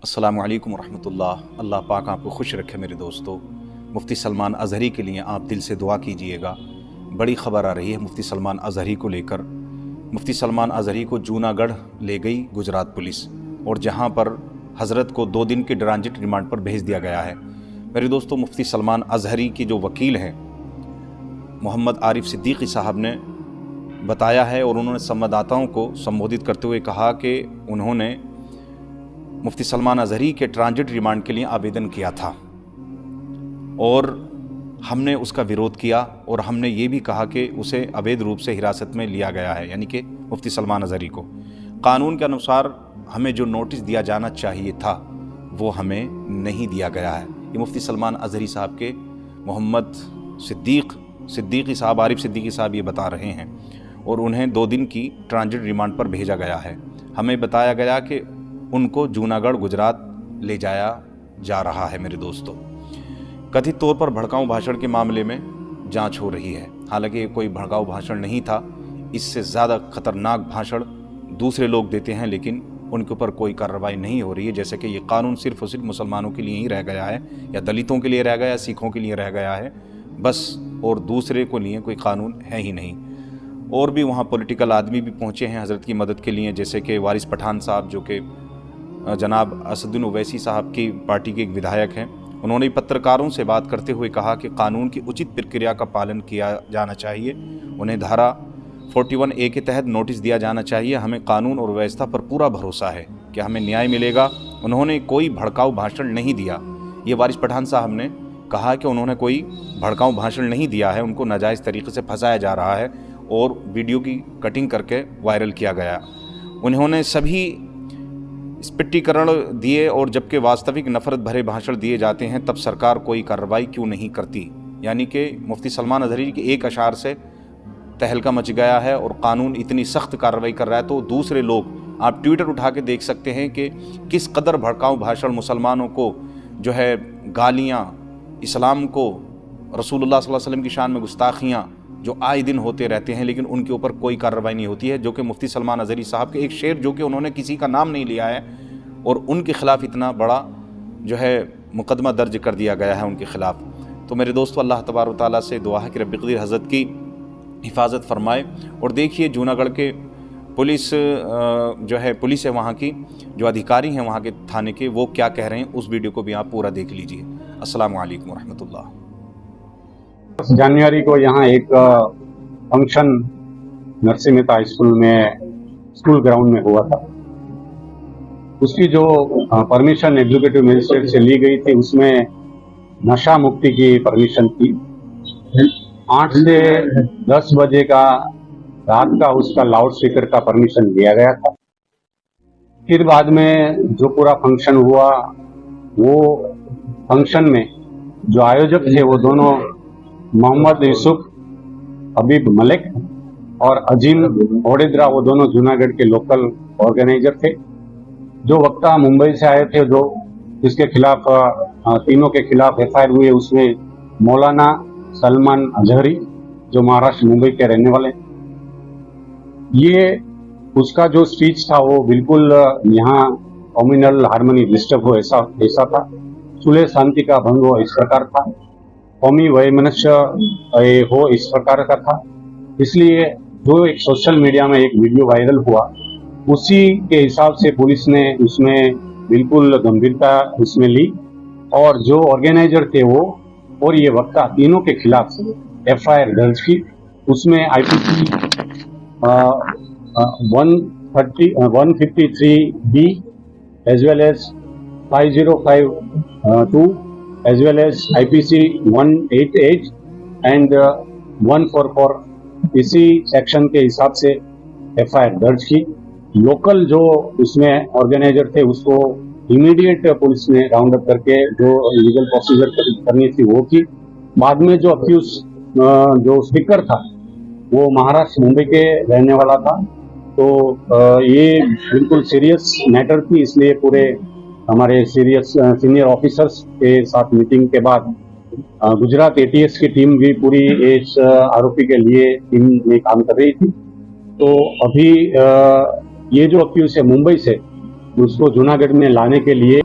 अस्सलामु अलैकुम रहमतुल्लाह। अल्लाह पाक आपको खुश रखे मेरे दोस्तों। मुफ्ती सलमान अज़हरी के लिए आप दिल से दुआ कीजिएगा। बड़ी ख़बर आ रही है मुफ्ती सलमान अज़हरी को लेकर। मुफ्ती सलमान अज़हरी को जूनागढ़ ले गई गुजरात पुलिस और जहां पर हज़रत को 2 दिन के ट्रांजिट रिमांड पर भेज दिया गया है। मेरे दोस्तों, मुफ्ती सलमान अज़हरी के जो वकील हैं मोहम्मद आरिफ सिद्दीकी साहब ने बताया है और उन्होंने संवाददाताओं को संबोधित करते हुए कहा कि उन्होंने मुफ्ती सलमान अज़हरी के ट्रांजिट रिमांड के लिए आवेदन किया था और हमने उसका विरोध किया और हमने ये भी कहा कि उसे अवैध रूप से हिरासत में लिया गया है, यानी कि मुफ्ती सलमान अज़हरी को। कानून के अनुसार हमें जो नोटिस दिया जाना चाहिए था वो हमें नहीं दिया गया है। ये मुफ्ती सलमान अज़हरी साहब के मोहम्मद सिद्दीकी साहब, आरिफ सिद्दीकी साहब ये बता रहे हैं और उन्हें 2 दिन की ट्रांजिट रिमांड पर भेजा गया है। हमें बताया गया कि उनको जूनागढ़ गुजरात ले जाया जा रहा है। मेरे दोस्तों, कथित तौर पर भड़काऊ भाषण के मामले में जांच हो रही है। हालांकि ये कोई भड़काऊ भाषण नहीं था, इससे ज़्यादा खतरनाक भाषण दूसरे लोग देते हैं लेकिन उनके ऊपर कोई कार्रवाई नहीं हो रही है। जैसे कि ये कानून सिर्फ और सिर्फ मुसलमानों के लिए ही रह गया है या दलितों के लिए रह गया है, सिखों के लिए रह गया है बस, और दूसरे को लिए कोई कानून है ही नहीं। और भी वहाँ पॉलिटिकल आदमी भी पहुँचे हैं हज़रत की मदद के लिए, जैसे कि वारिस पठान साहब जो कि जनाब असदुद्दीन ओवैसी साहब की पार्टी के एक विधायक हैं। उन्होंने पत्रकारों से बात करते हुए कहा कि कानून की उचित प्रक्रिया का पालन किया जाना चाहिए। उन्हें धारा 41A के तहत नोटिस दिया जाना चाहिए। हमें कानून और व्यवस्था पर पूरा भरोसा है कि हमें न्याय मिलेगा। उन्होंने कोई भड़काऊ भाषण नहीं दिया। ये वारिस पठान साहब ने कहा कि उन्होंने कोई भड़काऊ भाषण नहीं दिया है, उनको नाजायज़ तरीके से फंसाया जा रहा है और वीडियो की कटिंग करके वायरल किया गया। उन्होंने सभी स्पष्टीकरण दिए और जबकि वास्तविक नफरत भरे भाषण दिए जाते हैं तब सरकार कोई कार्रवाई क्यों नहीं करती। यानी कि मुफ्ती सलमान अज़हरी के एक अशार से तहलका मच गया है और कानून इतनी सख्त कार्रवाई कर रहा है तो दूसरे लोग, आप ट्विटर उठा के देख सकते हैं कि किस कदर भड़काऊ भाषण, मुसलमानों को जो है गालियाँ, इस्लाम को, रसूलुल्लाह सल्लल्लाहु अलैहि वसल्लम की शान में गुस्ताखियाँ जो आए दिन होते रहते हैं लेकिन उनके ऊपर कोई कार्रवाई नहीं होती है। जो कि मुफ्ती सलमान अज़हरी साहब के एक शेर जो कि उन्होंने किसी का नाम नहीं लिया है और उनके ख़िलाफ़ इतना बड़ा जो है मुकदमा दर्ज कर दिया गया है उनके ख़िलाफ़। तो मेरे दोस्तों, अल्लाह तबारक व तआला से दुआ है कि रब्बी क़दीर हज़रत की हिफाजत फरमाए। और देखिए जूनागढ़ के पुलिस जो है, पुलिस है वहाँ की, जो अधिकारी हैं वहाँ के थाने के, वो क्या कह रहे हैं उस वीडियो को भी आप पूरा देख लीजिए। अस्सलामु अलैकुम रहमतुल्लाह। जनवरी को यहाँ एक function Narsinh Mehta high school में, स्कूल ग्राउंड में हुआ था। उसकी जो परमिशन एग्जीक्यूटिव मजिस्ट्रेट से ली गई थी उसमें नशा मुक्ति की परमिशन थी। 8 से 10 बजे का रात का उसका लाउड स्पीकर का परमिशन दिया गया था। फिर बाद में जो पूरा फंक्शन हुआ, वो फंक्शन में जो आयोजक थे वो दोनों मोहम्मद यूसुफ हबीब मलिक और अजीम ओडेद्रा, वो दोनों जूनागढ़ के लोकल ऑर्गेनाइजर थे। जो वक्ता मुंबई से आए थे, जो जिसके खिलाफ तीनों के खिलाफ एफआईआर हुई है, उसमें मौलाना सलमान अज़हरी जो महाराष्ट्र मुंबई के रहने वाले। ये उसका जो स्पीच था वो बिल्कुल यहाँ कम्युनल हार्मनी डिस्टर्ब हो ऐसा था, सुलह शांति का भंग हो इस प्रकार था, कौमी वैमनस्य हो इस प्रकार का था। इसलिए जो एक सोशल मीडिया में एक वीडियो वायरल हुआ, उसी के हिसाब से पुलिस ने उसमें बिल्कुल गंभीरता उसमें ली और जो ऑर्गेनाइजर थे वो और ये वक्ता तीनों के खिलाफ एफआईआर दर्ज की। उसमें IPC 153B as well as 5052 as well as IPC 188 and 144 इसी सेक्शन के हिसाब से एफआईआर दर्ज की। लोकल जो उसमें ऑर्गेनाइजर थे उसको इमीडिएट पुलिस ने राउंड अप करके जो लीगल प्रोसीजर करनी थी वो की। बाद में जो अक्यूज जो स्पीकर था वो महाराष्ट्र मुंबई के रहने वाला था। तो ये बिल्कुल सीरियस मैटर थी, इसलिए पूरे हमारे सीनियर ऑफिसर्स के साथ मीटिंग के बाद गुजरात एटीएस की टीम भी पूरी इस आरोपी के लिए टीम में काम कर रही थी। तो अभी ये जो अक्यूज है मुंबई से, उसको जूनागढ़ में लाने के लिए